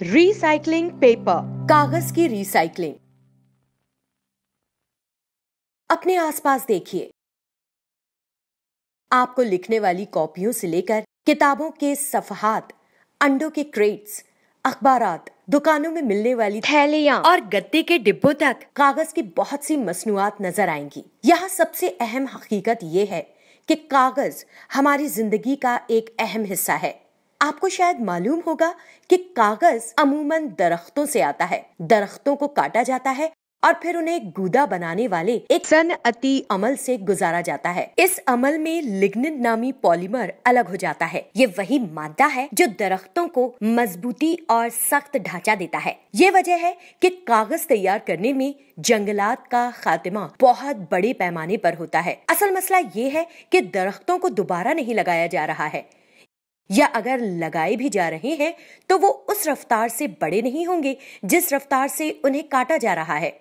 Recycling paper, कागज की recycling. अपने आसपास देखिए, आपको लिखने वाली कॉपियों से लेकर किताबों के सफ़हात, अंडों के क्रेट्स, अखबारात, दुकानों में मिलने वाली थैलियां और गत्ते के डिब्बों तक कागज की बहुत सी मसनूआत नजर आएंगी। यहाँ सबसे अहम हकीकत ये है कि कागज हमारी जिंदगी का एक अहम हिस्सा है। आपको शायद मालूम होगा कि कागज अमूमन दरख्तों से आता है। दरख्तों को काटा जाता है और फिर उन्हें गूदा बनाने वाले एक सनअती अमल से गुजारा जाता है। इस अमल में लिग्निन नामी पॉलीमर अलग हो जाता है। ये वही मादा है जो दरख्तों को मजबूती और सख्त ढांचा देता है। ये वजह है कि कागज तैयार करने में जंगलात का खात्मा बहुत बड़े पैमाने पर होता है। असल मसला ये है कि दरख्तों को दोबारा नहीं लगाया जा रहा है, या अगर लगाए भी जा रहे हैं तो वो उस रफ्तार से बड़े नहीं होंगे जिस रफ्तार से उन्हें काटा जा रहा है।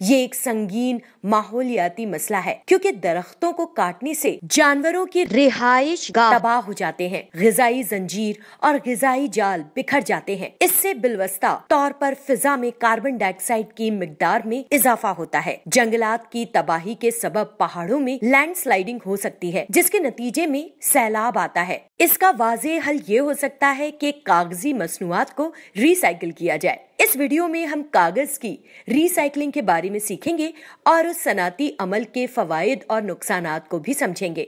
ये एक संगीन माहौलियाती मसला है, क्योंकि दरख्तों को काटने से जानवरों की रिहाइश तबाह हो जाते हैं, ग़िज़ाई जंजीर और ग़िज़ाई जाल बिखर जाते हैं। इससे बिलवस्ता तौर पर फिजा में कार्बन डाइऑक्साइड की मिकदार में इजाफा होता है। जंगलात की तबाही के सबब पहाड़ों में लैंडस्लाइडिंग हो सकती है, जिसके नतीजे में सैलाब आता है। इसका वाज़ेह हल ये हो सकता है कि कागजी मसनूआत को रिसाइकिल किया जाए। इस वीडियो में हम कागज की रिसाइकलिंग के बारे में सीखेंगे और उस सनाती अमल के फवायद और नुकसानात को भी समझेंगे।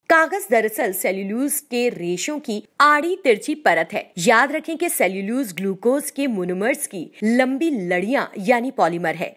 कागज दरअसल सेल्यूलोज के रेशों की आड़ी तिरछी परत है। याद रखें कि सेल्यूलोज ग्लूकोज के मोनोमर्स की लंबी लड़ियां यानी पॉलीमर है।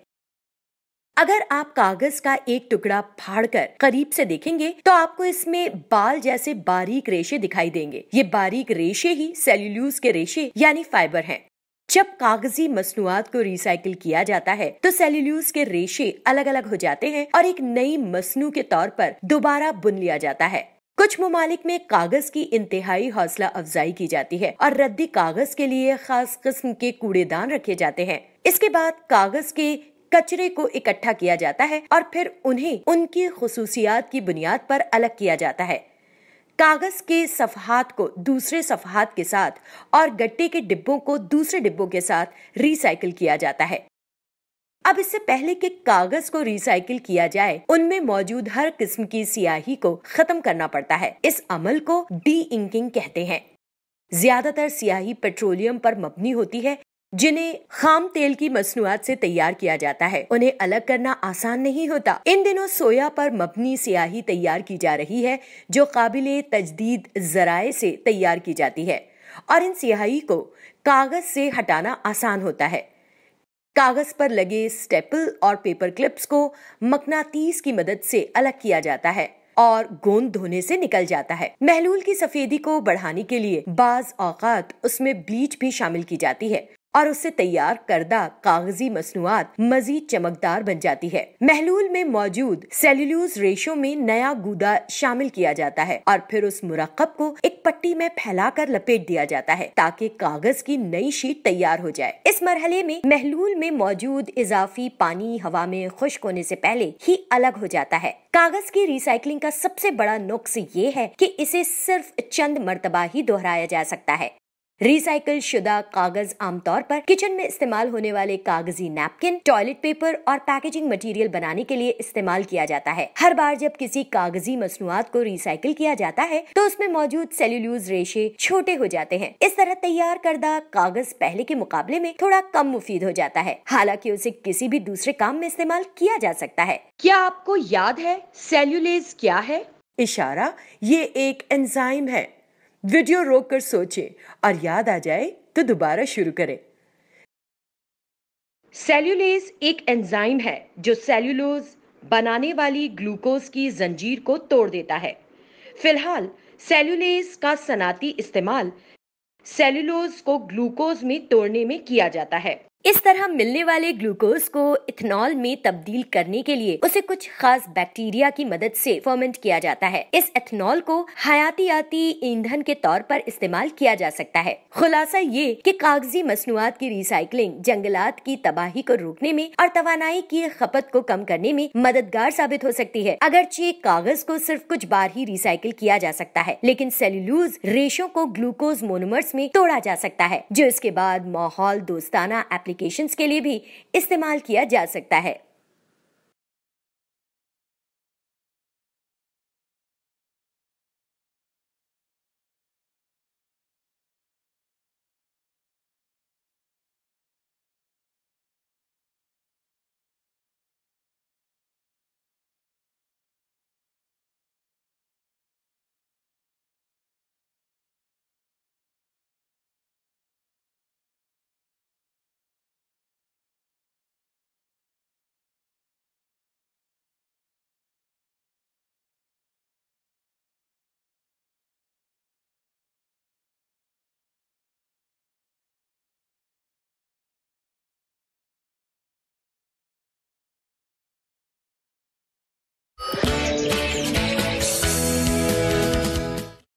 अगर आप कागज का एक टुकड़ा फाड़कर करीब से देखेंगे तो आपको इसमें बाल जैसे बारीक रेशे दिखाई देंगे। ये बारीक रेशे ही सेल्यूलोज के रेशे यानी फाइबर हैं। जब कागजी मसनूआत को रिसाइकिल किया जाता है तो सेल्यूलोज के रेशे अलग अलग हो जाते हैं और एक नई मसनू के तौर पर दोबारा बुन लिया जाता है। कुछ ममालिक में कागज की इंतहाई हौसला अफजाई की जाती है और रद्दी कागज के लिए खास किस्म के कूड़ेदान रखे जाते हैं। इसके बाद कागज के कचरे को इकट्ठा किया जाता है और फिर उन्हें उनकी खुसूसियात की बुनियाद पर अलग किया जाता है। कागज के सफ़हात को दूसरे सफ़हात के साथ और गट्टे के डिब्बों को दूसरे डिब्बों के साथ रिसाइकिल किया जाता है। अब इससे पहले कि कागज को रिसाइकिल किया जाए, उनमें मौजूद हर किस्म की स्याही को खत्म करना पड़ता है। इस अमल को डी इंकिंग कहते हैं। ज्यादातर स्याही पेट्रोलियम पर मबनी होती है, जिन्हें खाम तेल की मसनूआत से तैयार किया जाता है। उन्हें अलग करना आसान नहीं होता। इन दिनों सोया पर मबनी स्याही तैयार की जा रही है, जो काबिले तजदीद जराए से तैयार की जाती है और इन स्याही को कागज से हटाना आसान होता है। कागज पर लगे स्टेपल और पेपर क्लिप्स को मकनातीस की मदद से अलग किया जाता है और गोंद धोने से निकल जाता है। महलूल की सफेदी को बढ़ाने के लिए बाज औकात उसमें ब्लीच भी शामिल की जाती है और उससे तैयार करदा कागजी मसनूआत मजीद चमकदार बन जाती है। महलूल में मौजूद सेल्यूलोज रेशों में नया गूदा शामिल किया जाता है और फिर उस मुरक्कब को एक पट्टी में फैलाकर लपेट दिया जाता है ताकि कागज की नई शीट तैयार हो जाए। इस मरहले में महलूल में मौजूद इजाफी पानी हवा में खुश्क होने से पहले ही अलग हो जाता है। कागज की रिसाइकलिंग का सबसे बड़ा नुक्स ये है कि इसे सिर्फ चंद मर्तबा ही दोहराया जा सकता है। रिसाइकिल शुदा कागज आमतौर पर किचन में इस्तेमाल होने वाले कागजी नैपकिन, टॉयलेट पेपर और पैकेजिंग मटेरियल बनाने के लिए इस्तेमाल किया जाता है। हर बार जब किसी कागजी मसनूआत को रिसाइकिल किया जाता है तो उसमें मौजूद सेल्यूलोज रेशे छोटे हो जाते हैं। इस तरह तैयार करदा कागज पहले के मुकाबले में थोड़ा कम मुफीद हो जाता है, हालांकि उसे किसी भी दूसरे काम में इस्तेमाल किया जा सकता है। क्या आपको याद है सेल्यूलोज क्या है? इशारा, ये एक एंजाइम है। वीडियो रोक कर सोचें और याद आ जाए तो दोबारा शुरू करें। सेल्यूलेज एक एंजाइम है जो सेल्यूलोज बनाने वाली ग्लूकोज की जंजीर को तोड़ देता है। फिलहाल सेल्यूलेज का सनाती इस्तेमाल सेल्यूलोज को ग्लूकोज में तोड़ने में किया जाता है। इस तरह मिलने वाले ग्लूकोज को इथेनॉल में तब्दील करने के लिए उसे कुछ खास बैक्टीरिया की मदद से फर्मेंट किया जाता है। इस इथेनॉल को हयातियाती ईंधन के तौर पर इस्तेमाल किया जा सकता है। खुलासा ये कि कागजी मसनूआत की रिसाइकलिंग जंगलात की तबाही को रोकने में और तवानाई की खपत को कम करने में मददगार साबित हो सकती है। अगरचे कागज को सिर्फ कुछ बार ही रिसाइकिल किया जा सकता है, लेकिन सेल्यूलोज रेशों को ग्लूकोज मोनोमर्स में तोड़ा जा सकता है, जो इसके बाद माहौल दोस्ताना एप्लीकेशंस के लिए भी इस्तेमाल किया जा सकता है।